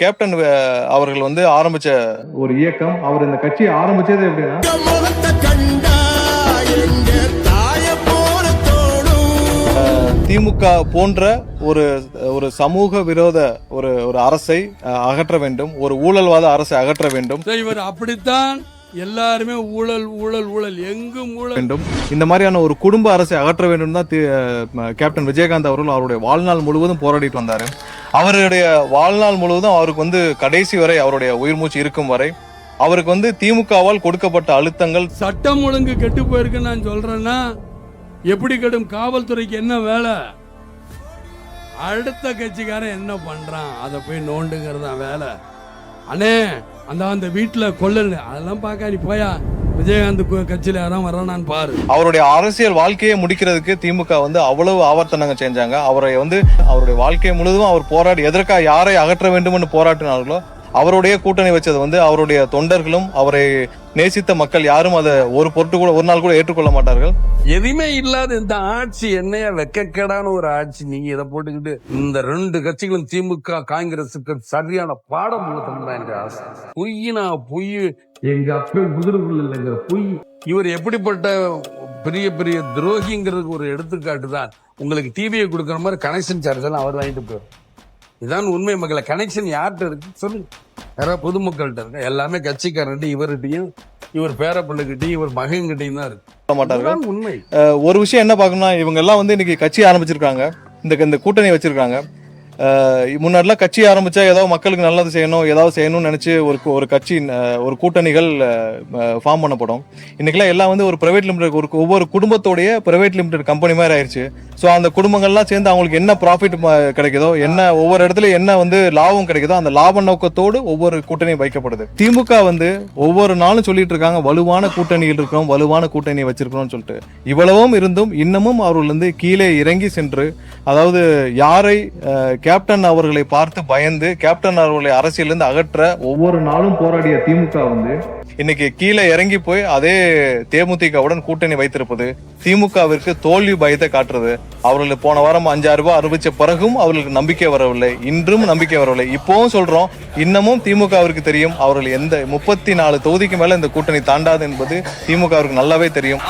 Captain அவர்கள் வந்து ஆரம்பிச்ச ஒரு இயக்கம். அவர் இந்த கட்சியை ஆரம்பிச்சது எப்படின்னா, திமுக போன்ற ஒரு சமூக விரோத ஒரு அரசை அகற்ற வேண்டும், ஒரு ஊழல்வாத அரசை அகற்ற வேண்டும். இவர் அப்படித்தான் எல்லாருமே ஊழல் ஊழல் ஊழல் எங்கும் ஊழல் வேண்டும். இந்த மாதிரியான ஒரு குடும்ப அரசை அகற்ற வேண்டும் தான் கேப்டன் விஜயகாந்த் அவர்கள் அவருடைய வாழ்நாள் முழுவதும் போராடிட்டு வந்தாரு. அவருடைய வாழ்நாள் முழுவதும் அவருக்கு வந்து கடைசி வரை, அவருடைய உயிர் மூச்சு இருக்கும் வரை, அவருக்கு வந்து திமுகவால் கொடுக்கப்பட்ட அழுத்தங்கள். சட்டம் ஒழுங்கு கெட்டு போயிருக்கு நான் சொல்றேன்னா, எப்படி கெடும்? காவல்துறைக்கு என்ன வேலை? அடுத்த கட்சிக்காரன் என்ன பண்றான் அதை போய் நோண்டுங்கிறதா வேலை. அண்ணே அந்த வீட்டுல கொள்ளு அதெல்லாம் பார்க்க நீ போயா, விஜயகாந்த் கட்சியில யாரும் வர்றான்னு பாரு. அவருடைய அரசியல் வாழ்க்கையை முடிக்கிறதுக்கு திமுக வந்து அவ்வளவு ஆவர்த்தனங்க செஞ்சாங்க. அவரை வந்து அவருடைய வாழ்க்கை முழுவதும் அவர் போராடி எதற்காக யாரை அகற்ற வேண்டும் என்று போராட்டினார்களோ, அவருடைய கூட்டணி வச்சது வந்து அவருடைய தொண்டர்களும் அவரை நேசித்த மக்கள் யாரும் அதை ஒரு பொருட்டு கூட ஒரு நாள் கூட ஏற்றுக்கொள்ள மாட்டார்கள். எதுவுமே இல்லாத இந்த ஆட்சி என்னையா வெக்கக்கேடான ஒரு ஆட்சி. நீங்க இதை போட்டுக்கிட்டு இந்த ரெண்டு கட்சிகளும் திமுக காங்கிரசுக்கு சரியான பாடம் போட்டோம்னா எனக்கு ஆசை. பொய்னா பொய், எங்க அப்பே குதிரைக்குள்ள இல்லைங்கிற பொய். இவர் எப்படிப்பட்ட பெரிய பெரிய துரோகிங்கிறதுக்கு ஒரு எடுத்துக்காட்டு தான். உங்களுக்கு டிவியை கொடுக்குற மாதிரி கனெக்ஷன் சார்ஜ் எல்லாம் அவர் வாங்கிட்டு போயிடும். இதான் உண்மை மக்களை. கனெக்ஷன் யார்கிட்ட இருக்கு சொல்லுங்க? யாராவது பொதுமக்கள்கிட்ட இருக்கு? எல்லாமே கட்சிக்காரர்கிட்ட, இவர்கிட்டையும் இவர் பேரப்பிள்ளைகிட்டையும் இவர் மகன்கிட்டையும் தான் இருக்கு. உண்மை. ஒரு விஷயம் என்ன பார்க்கணும்னா, இவங்க எல்லாம் வந்து இன்னைக்கு கட்சி ஆரம்பிச்சிருக்காங்க, இந்த கூட்டணி வச்சிருக்காங்க. முன்னாடிலாம் கட்சி ஆரம்பிச்சா ஏதாவது மக்களுக்கு நல்லது செய்யணும், ஏதாவது செய்யணும்னு நினைச்சு ஒரு கட்சி ஒரு கூட்டணிகள் ஃபார்ம் பண்ணப்படும். இன்னைக்கெல்லாம் எல்லாம் வந்து ஒரு பிரைவேட் லிமிடெட், ஒவ்வொரு குடும்பத்தோடைய பிரைவேட் லிமிடெட் கம்பெனி மாதிரி ஆயிடுச்சு. ஸோ அந்த குடும்பங்கள்லாம் சேர்ந்து அவங்களுக்கு என்ன ப்ராஃபிட் கிடைக்குதோ, என்ன ஒவ்வொரு இடத்துல என்ன வந்து லாபம் கிடைக்குதோ, அந்த லாப நோக்கத்தோடு ஒவ்வொரு கூட்டணியும் வைக்கப்படுது. திமுக வந்து ஒவ்வொரு நாளும் சொல்லிட்டு இருக்காங்க, வலுவான கூட்டணியில் இருக்கிறோம், வலுவான கூட்டணியை வச்சிருக்கிறோம்னு சொல்லிட்டு. இவ்வளவும் இருந்தும் இன்னமும் அவர்கள் வந்து கீழே இறங்கி சென்று, அதாவது யாரை கேப்டன் அவர்களை பார்த்து பயந்து கேப்டன் அவர்களை அரசியலிருந்து அகற்ற ஒவ்வொரு நாளும் போராடிய திமுக வந்து இன்னைக்கு கீழே இறங்கி போய் அதே தேமுதிகவுடன் கூட்டணி வைத்திருப்பது திமுகவிற்கு தோல்வி பயத்தை காட்டுறது. அவர்களுக்கு போன வாரம் 5,000 ரூபாய் அறிவிச்ச பிறகும் அவர்களுக்கு நம்பிக்கை வரவில்லை, இன்றும் நம்பிக்கை வரவில்லை. இப்பவும் சொல்றோம், இன்னமும் திமுகவிற்கு தெரியும் அவர்கள் எந்த 34 தொகுதிக்கு மேல இந்த கூட்டணி தாண்டாது என்பது திமுகவிற்கு நல்லாவே தெரியும்.